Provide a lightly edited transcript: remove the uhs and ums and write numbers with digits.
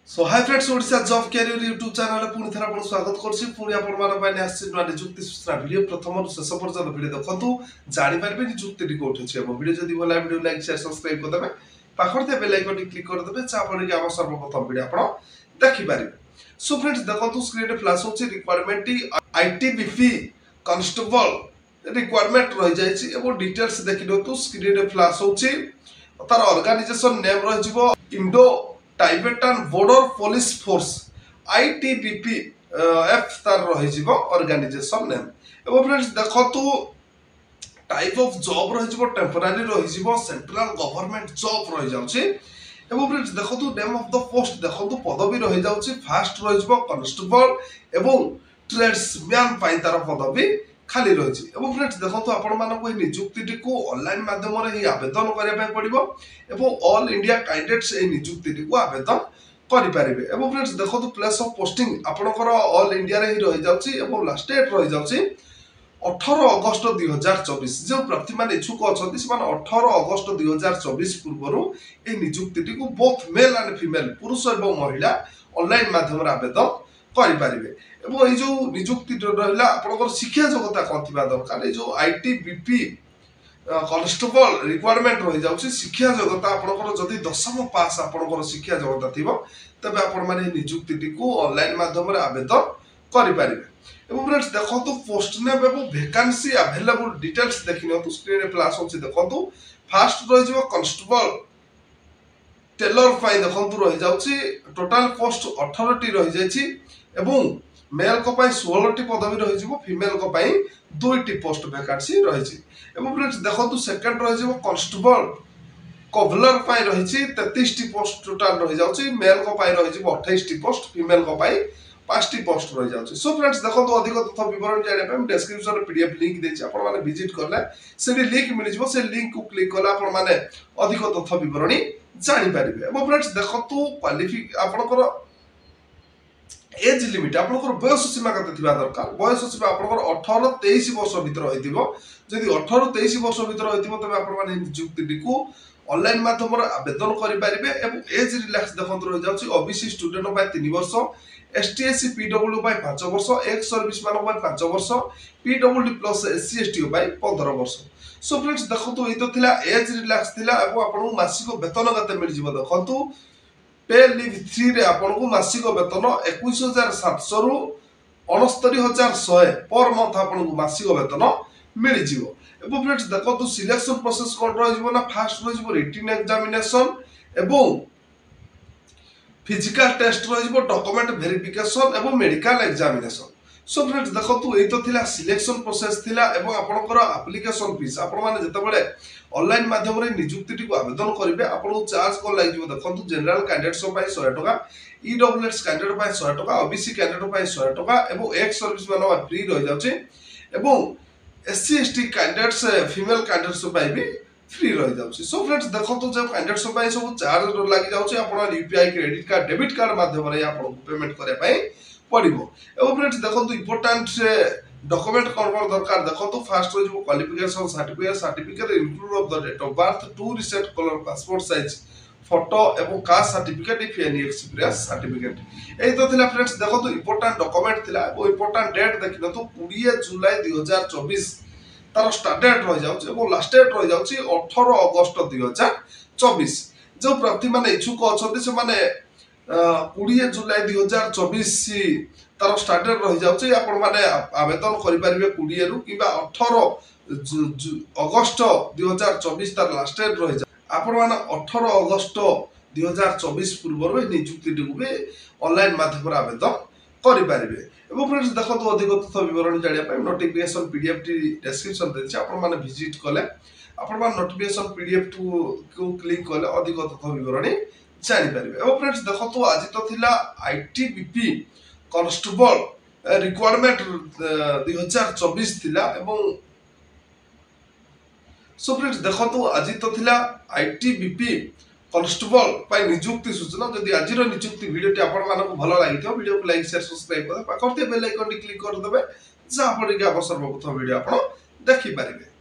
सो hi friends Odisha job career YouTube channel पुणी थर आपन स्वागत करछि पुणी आपन मान पाने आछि नुआ नियुक्ति सूचना वीडियो प्रथम रु शेष पर्यंत वीडियो देखंतु जानि पारबे नियुक्ति टी कोठ अछि एवं वीडियो जदि भला वीडियो लाइक शेयर सब्सक्राइब कर देबे पाखर ते बेल आइकन टी क्लिक कर देबे चा पर के हम सर्वप्रथम वीडियो आपन देखि पारिबे। सो फ्रेंड्स देखंतु स्क्रीन रे फ्लैश होछि रिक्वायरमेंट टी आईटीबीपी कांस्टेबल रिक्वायरमेंट रहि जायछि एवं डिटेल्स देखि दतु स्क्रीन रे फ्लैश होछि तार ऑर्गेनाइजेशन नेम रहि जिवो Indo Tibetan border police force ITBP एफ तार रहि जिवो ऑर्गेनाइजेशन नेम एवं फ्रेंड्स देखंतु टाइप ऑफ जॉब रहि जिवो टेम्पररी रहि जिवो सेंट्रल गवर्नमेंट जॉब रहि जाउछि एवं फ्रेंड्स देखंतु नेम ऑफ द पोस्ट देखंतु पदवी रहि जाउछि फास्ट रहि जिवो कांस्टेबल एवं ट्रेड्समैन पाई तार पदवी खाली रही है। फ्रेंड्स देखो आपण मानक नियुक्ति को ऑनलाइन माध्यम ही आवेदन करने पड़ो एवं ऑल इंडिया कैंडिडेट्स नियुक्ति को आवेदन करेंगे। फ्रेंड्स देखो प्लेस ऑफ पोस्टिंग आपंकर ऑल इंडिया ही रही जाऊँगी लास्ट डेट रही जाऊँगी 18 अगस्त 2024 जो प्रार्थी मान इच्छुक अच्छा 18 अगस्त 2024 पूर्व नियुक्ति को बोथ मेल एंड फीमेल पुरुष और महिला ऑनलाइन माध्यम आवेदन करेंगे। एवं ये जो नियुक्ति रहा आपंकर शिक्षा योग्यता कौन थी दरकार जो आईटीबीपी कांस्टेबल रिक्वायरमेंट रही जाऊँगी शिक्षा योग्यता आपंकर जदि 10th पास आपंकर शिक्षा योग्यता थी तेज आपण मैंने नियुक्ति को ऑनलाइन माध्यम आवेदन करेंगे। फ्रेंड्स देखो पोस्ट नेम एवं वैकेंसी अवेलेबल डिटेल्स देखिए स्क्रीन रे फ्लैश होछि देखो फास्ट रही कांस्टेबल टेलर देखो रही जाऊँगी टोटाल पोस्ट 18 टी रही जाइए एवं मेल को 16 टी पदवी रही फीमेल को 2 टी पोस्ट वैकेंसी रही। फ्रेंड्स देखो सेकंड रही कांस्टेबल कवलर रही 33 टी पोस्ट टोटाल रही जाउछि मेल को रही 28 टी पोस्ट फीमेल को 5 टी पोस्ट रही जाउछि। सो फ्रेंड्स देखो अधिक तथ्य विवरण जानिबा हम डिस्क्रिप्शन रे पीडीएफ लिंक देछि आपण माने विजिट करले से लिंक मिल जिवो से लिंक को क्लिक करले आपण माने अधिक तथ्य विवरणी जानि पारिबे। एवं फ्रेंड्स देखो क्वालिफाई आपनकर एज लिमिट आपनकर बयस सीमा कते थिबा दरकार बयस सीमा आपनकर 18 23 वर्ष भीतर होइतिबो जदि 18 23 वर्ष भीतर होइतिबो तबे आपण माने नियुक्ति को ऑनलाइन माध्यम आवेदन करि पारिबे। एवं एज रिलैक्स देखंत रहि जाउछि ओबीसी स्टूडेंट बाय 3 वर्ष एसटीएससी पीडब्ल्यू बाय 5 वर्ष एक्स सर्विस मान बाय 5 वर्ष PWD plus SC ST by 15 वर्ष। सो फ्रेंड्स देखंतु एतो थिला एज रिलैक्स थिला एवं आपन मासिक वेतन कते मिल जिवो देखंतु पे लिव 3 रे आपन को मासिक वेतन 21700 रु 69100 पर मंथ आपन को मासिक वेतन मिल जिवो। एवं फ्रेंड्स देखो सिलेक्शन प्रोसेस कोन रही ना फास्ट रही रिटन एग्जामिनेशन एवं फिजिकल टेस्ट रही डॉक्यूमेंट वेरिफिकेशन एवं मेडिकल एग्जामिनेशन। सो फ्रेंड्स देखो ये तो थिला सिलेक्शन प्रोसेस थिला एवं आपनकर एप्लिकेशन फीस आपण माने जतबेले ऑनलाइन माध्यम रे नियुक्ति को आवेदन करिवे आपन चार्ज को लागि जिवो देखंतु जनरल कैंडिडेट्स पाई 100 टका ईडब्ल्यूएस कैंडिडेट पाई 100 टका ओबीसी कैंडिडेट पाई 100 टका एवं एक्स सर्विस मैन फ्री रहि जाउछि एवं SC ST candidates female candidates पाई भी फ्री रहि जाउछि। सो फ्रेंड्स देखंतु जे कैंडिडेट्स पाई सब चार्ज लागि जाउछि आपण UPI credit card debit card माध्यम रे आपण पेमेंट करे पाई पड़िबो। एवं फ्रेंड्स देखंतु इंपोर्टेंट डॉक्यूमेंट कोन दरकार देखंतु फास्ट रही qualification certificate include of the date of birth 2 recent colour passport size photo एवं caste certificate if any experience certificate एई तो थिला। फ्रेंड्स देखंतु इंपोर्टेंट डॉक्यूमेंट थिला एवं इंपोर्टेंट डेट देखिनतु 20 जुलाई 2024 तार स्टार्ट डेट रही जाउछि एवं लास्ट डेट रही जाउछि 18 अगस्त 2024 जो प्रार्थी माने इच्छुक अछथि से माने 20 जुलाई 2024 तार स्टार्ट डेट रही जाउछि आपण माने आवेदन करि परिबे 20 रु किबा 18 अगस्त 2024 तार लास्ट डेट रही जा आपण माने 18 अगस्त 2024 पूर्व नियुक्ति को भी ऑनलाइन माध्यम आवेदन करि परिबे। एवं फ्रेंड्स देखो अधिक तथ्य विवरण जानिया पय नोटिफिकेशन पीडीएफ टी डिस्क्रिप्शन देछि आपण माने विजिट कले आपण माने नोटिफिकेशन पीडीएफ को क्लिक कले अधिक तथ्य विवरण जानि परिबे। एवं फ्रेंड्स देखो आज तो थिला आईटीबीपी कांस्टेबल रिक्वायरमेंट 2024 थिला एवं सो फ्रेंड्स देखो आज तो थिला आईटीबीपी कांस्टेबल पाई नियुक्ति सूचना जदि आज नियुक्ति वीडियो आपण मानक भलो लागि वीडियो को लाइक शेयर सब्सक्राइब कर पाखरते बेल आइकन क्लिक कर देबे जा आपण के सर्वप्रथम वीडियो आपण देखि पारिबे।